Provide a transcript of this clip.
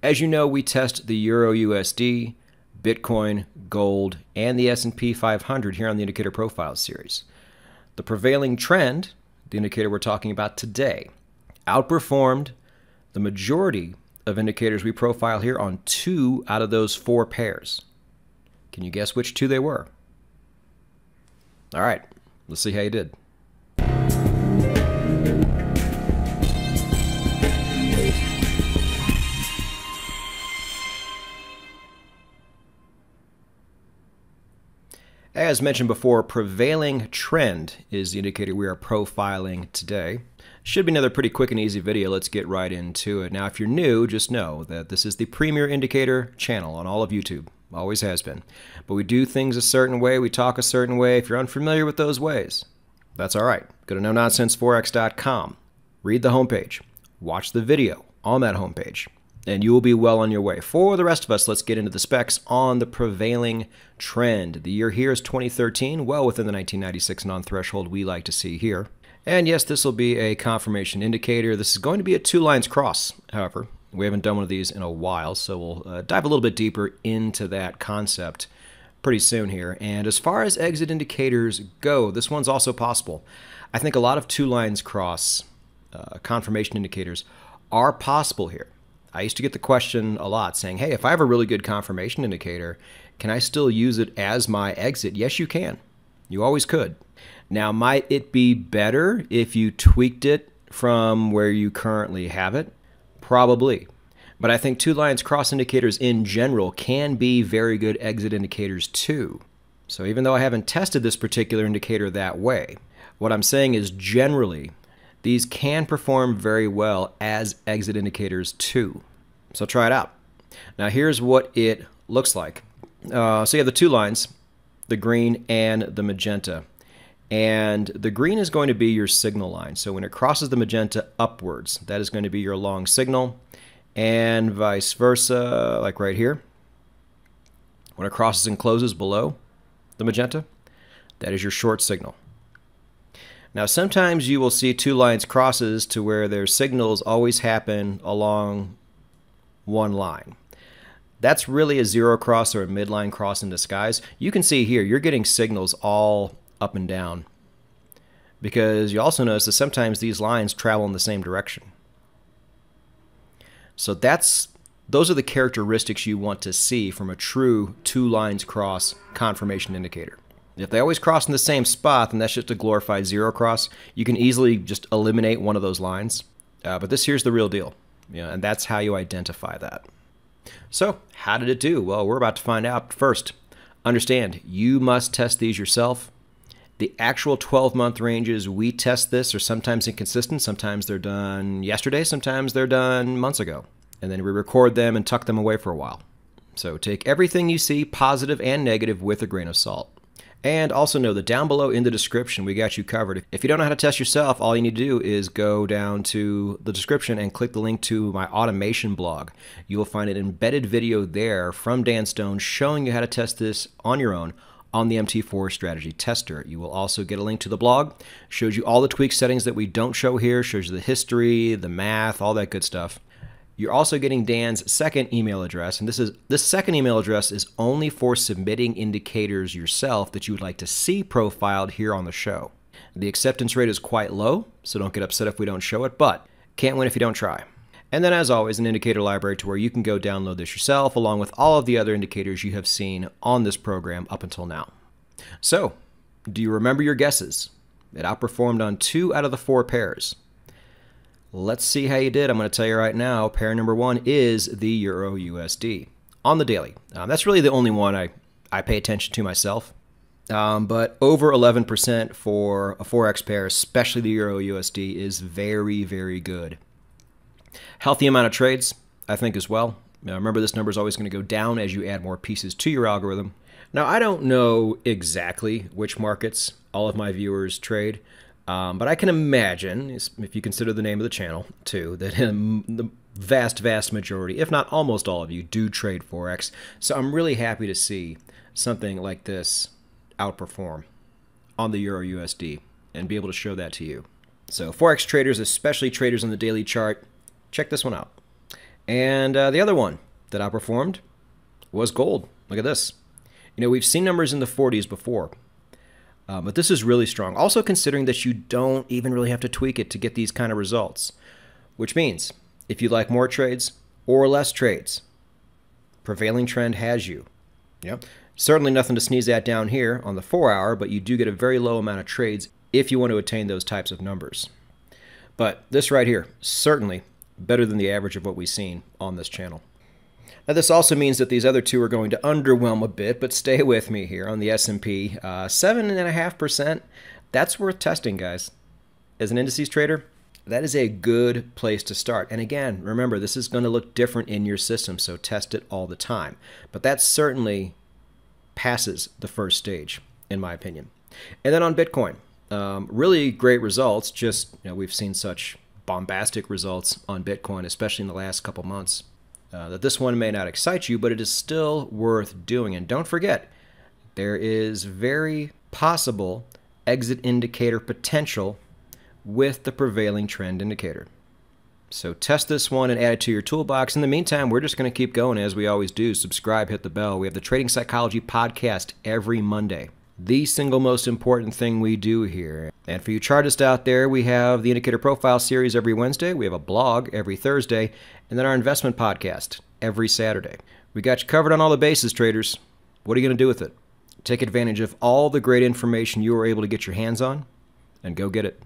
As you know, we test the EURUSD, Bitcoin, gold, and the S&P 500 here on the Indicator Profiles series. The prevailing trend, the indicator we're talking about today, outperformed the majority of indicators we profile here on 2 out of those 4 pairs. Can you guess which 2 they were? All right, let's see how you did. As mentioned before, prevailing trend is the indicator we are profiling today. Should be another pretty quick and easy video. Let's get right into it. Now, if you're new, just know that this is the premier indicator channel on all of YouTube. Always has been. But we do things a certain way. We talk a certain way. If you're unfamiliar with those ways, that's all right. Go to nononsenseforex.com. Read the homepage. Watch the video on that homepage. And you will be well on your way. For the rest of us, let's get into the specs on the prevailing trend. The year here is 2013, well within the 1996 non-threshold we like to see here. And yes, this will be a confirmation indicator. This is going to be a 2 lines cross, however. We haven't done one of these in a while, so we'll dive a little bit deeper into that concept pretty soon here. And as far as exit indicators go, this one's also possible. I think a lot of 2 lines cross confirmation indicators are possible here. I used to get the question a lot saying, hey, if I have a really good confirmation indicator, can I still use it as my exit? Yes, you can. You always could. Now, might it be better if you tweaked it from where you currently have it? Probably. But I think 2 lines cross indicators in general can be very good exit indicators too. So even though I haven't tested this particular indicator that way, what I'm saying is generally, these can perform very well as exit indicators too. So try it out. Now here's what it looks like. So you have the 2 lines, the green and the magenta. And the green is going to be your signal line. So when it crosses the magenta upwards, that is going to be your long signal, and vice versa, like right here. When it crosses and closes below the magenta, that is your short signal. Now, sometimes you will see 2 lines crosses to where their signals always happen along one line. That's really a 0 cross or a midline cross in disguise. You can see here, you're getting signals all up and down, because you also notice that sometimes these lines travel in the same direction. So those are the characteristics you want to see from a true 2 lines cross confirmation indicator. If they always cross in the same spot, then that's just a glorified 0 cross. You can easily just eliminate one of those lines. But this here's the real deal. And that's how you identify that. So how did it do? Well, we're about to find out. First, understand, you must test these yourself. The actual 12-month ranges, we test this, are sometimes inconsistent. Sometimes they're done yesterday. Sometimes they're done months ago. And then we record them and tuck them away for a while. So take everything you see, positive and negative, with a grain of salt. And also know that down below in the description, we got you covered. If you don't know how to test yourself, all you need to do is go down to the description and click the link to my automation blog. You will find an embedded video there from Dan Stone showing you how to test this on your own on the MT4 Strategy Tester. You will also get a link to the blog. Shows you all the tweak settings that we don't show here, shows you the history, the math, all that good stuff. You're also getting Dan's second email address, and this second email address is only for submitting indicators yourself that you would like to see profiled here on the show. The acceptance rate is quite low, so don't get upset if we don't show it, but can't win if you don't try. And then, as always, an indicator library to where you can go download this yourself, along with all of the other indicators you have seen on this program up until now. So, do you remember your guesses? It outperformed on 2 out of the 4 pairs. Let's see how you did. I'm going to tell you right now, pair number 1 is the EURUSD on the daily. That's really the only one I pay attention to myself. But over 11% for a Forex pair, especially the EURUSD, is very, very good. Healthy amount of trades, I think, as well. Now, remember, this number is always going to go down as you add more pieces to your algorithm. Now, I don't know exactly which markets all of my viewers trade. But I can imagine, if you consider the name of the channel too, that the vast majority, if not almost all of you, do trade Forex. So I'm really happy to see something like this outperform on the EURUSD and be able to show that to you. So Forex traders, especially traders on the daily chart, check this one out. And the other one that outperformed was gold. Look at this. You know, we've seen numbers in the 40s before, but this is really strong. Also considering that you don't even really have to tweak it to get these kind of results, which means if you like more trades or less trades, prevailing trend has you. Yep. Certainly nothing to sneeze at down here on the 4-hour, but you do get a very low amount of trades if you want to attain those types of numbers. But this right here, certainly better than the average of what we've seen on this channel. Now this also means that these other two are going to underwhelm a bit, but stay with me here on the S&P. 7.5%, that's worth testing, guys. As an indices trader, that is a good place to start. And again, remember, this is going to look different in your system, so test it all the time. But that certainly passes the first stage, in my opinion. And then on Bitcoin, really great results. Just, you know, we've seen such bombastic results on Bitcoin, especially in the last couple months, that this one may not excite you, but it is still worth doing. And don't forget, there is very possible exit indicator potential with the prevailing trend indicator. So test this one and add it to your toolbox. In the meantime, we're just going to keep going as we always do. Subscribe, hit the bell. We have the Trading Psychology podcast every Monday, the single most important thing we do here. And for you chartists out there, we have the Indicator Profile series every Wednesday. We have a blog every Thursday, and then our investment podcast every Saturday. We got you covered on all the bases, traders. What are you going to do with it? Take advantage of all the great information you were able to get your hands on and go get it.